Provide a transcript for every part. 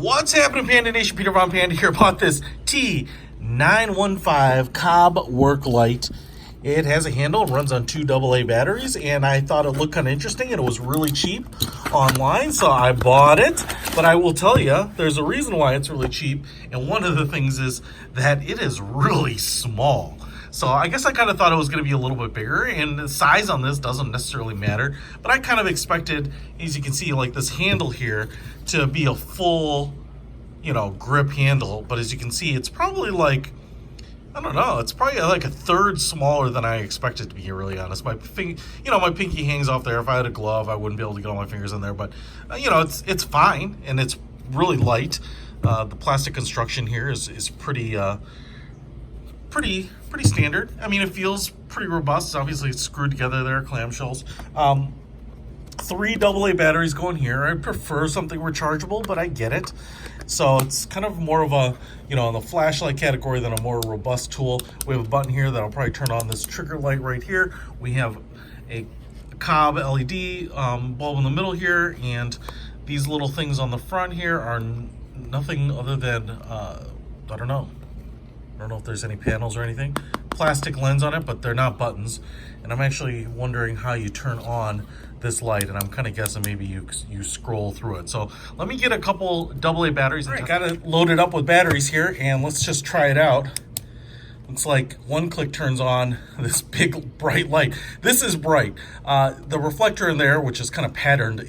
What's happening, Panda Nation? Peter Von Panda here about this T915 COB Worklight. It has a handle, runs on 2 AA batteries, and I thought it looked kind of interesting, and it was really cheap online, so I bought it. But I will tell you, there's a reason why it's really cheap, and one of the things is that it is really small. So I guess I kind of thought it was going to be a little bit bigger, and the size on this doesn't necessarily matter. But I kind of expected, as you can see, like this handle here to be a full, grip handle. But as you can see, it's probably like, I don't know, it's probably like a third smaller than I expected, to be really honest. My pinky hangs off there. If I had a glove, I wouldn't be able to get all my fingers in there. But, it's fine, and it's really light. The plastic construction here is pretty standard. I mean, it feels pretty robust. Obviously, it's screwed together there, clamshells. 3 AA batteries going here. I prefer something rechargeable, but I get it. So it's kind of more of a, in the flashlight category than a more robust tool. We have a button here that'll probably turn on this trigger light right here. We have a COB LED bulb in the middle here, and these little things on the front here are nothing other than, I don't know if there's any panels or anything. Plastic lens on it, but they're not buttons. And I'm actually wondering how you turn on this light, and I'm kind of guessing maybe you scroll through it. So let me get a couple AA batteries. All right, got it loaded up with batteries here, and let's just try it out. Looks like one click turns on this big bright light. This is bright. The reflector in there, which is kind of patterned,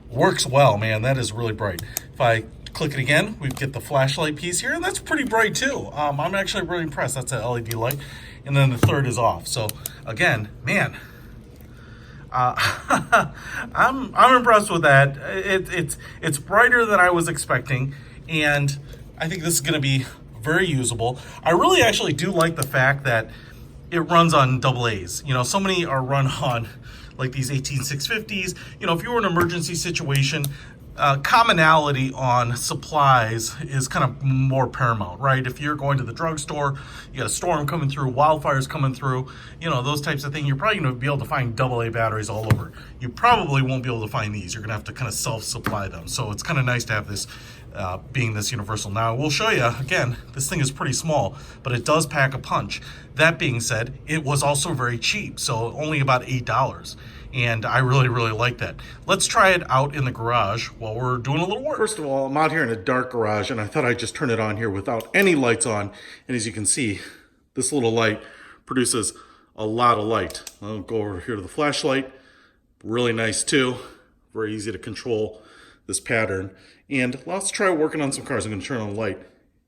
works well, man. That is really bright. If I click it again, we get the flashlight piece here, and that's pretty bright too. I'm actually really impressed. That's an LED light, and then the third is off. So again, man, I'm impressed with that. It's brighter than I was expecting, and I think this is going to be very usable. I really actually do like the fact that it runs on AA's. So many are run on like these 18650s. If you were in an emergency situation, commonality on supplies is kind of more paramount, right? If you're going to the drugstore, you got a storm coming through, wildfires coming through, those types of things, you're probably going to be able to find AA batteries all over. You probably won't be able to find these. You're going to have to kind of self-supply them. So it's kind of nice to have this being this universal. Now, we'll show you, again, this thing is pretty small, but it does pack a punch. That being said, it was also very cheap, so only about $8. And I really, really like that. Let's try it out in the garage while we're doing a little work. First of all, I'm out here in a dark garage, and I thought I'd just turn it on here without any lights on. And as you can see, this little light produces a lot of light. I'll go over here to the flashlight. Really nice too. Very easy to control this pattern. And let's try working on some cars. I'm going to turn on the light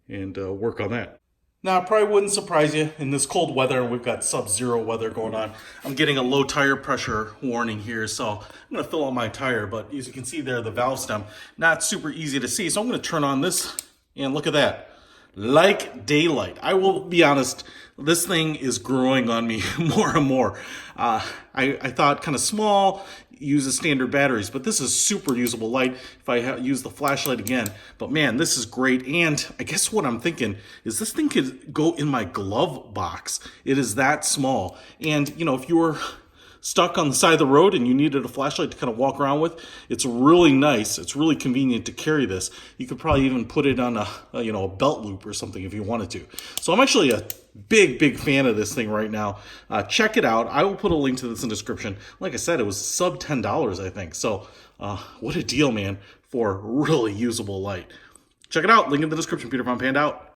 and work on that. Now, it probably wouldn't surprise you in this cold weather, and we've got sub-zero weather going on. I'm getting a low tire pressure warning here, so I'm going to fill out my tire. But as you can see there, the valve stem, not super easy to see. So I'm going to turn on this, and look at that. Like daylight. I will be honest, this thing is growing on me more and more. I thought kind of small, uses standard batteries, but this is super usable light if I use the flashlight again. But man, this is great. And I guess what I'm thinking is this thing could go in my glove box. It is that small. And if you were stuck on the side of the road and you needed a flashlight to kind of walk around with, it's really nice. It's really convenient to carry this. You could probably even put it on a belt loop or something if you wanted to. So I'm actually a big fan of this thing right now. Check it out. I will put a link to this in the description. Like I said, it was sub $10, I think. So what a deal, man, for really usable light. Check it out. Link in the description. Peter Von Panda out.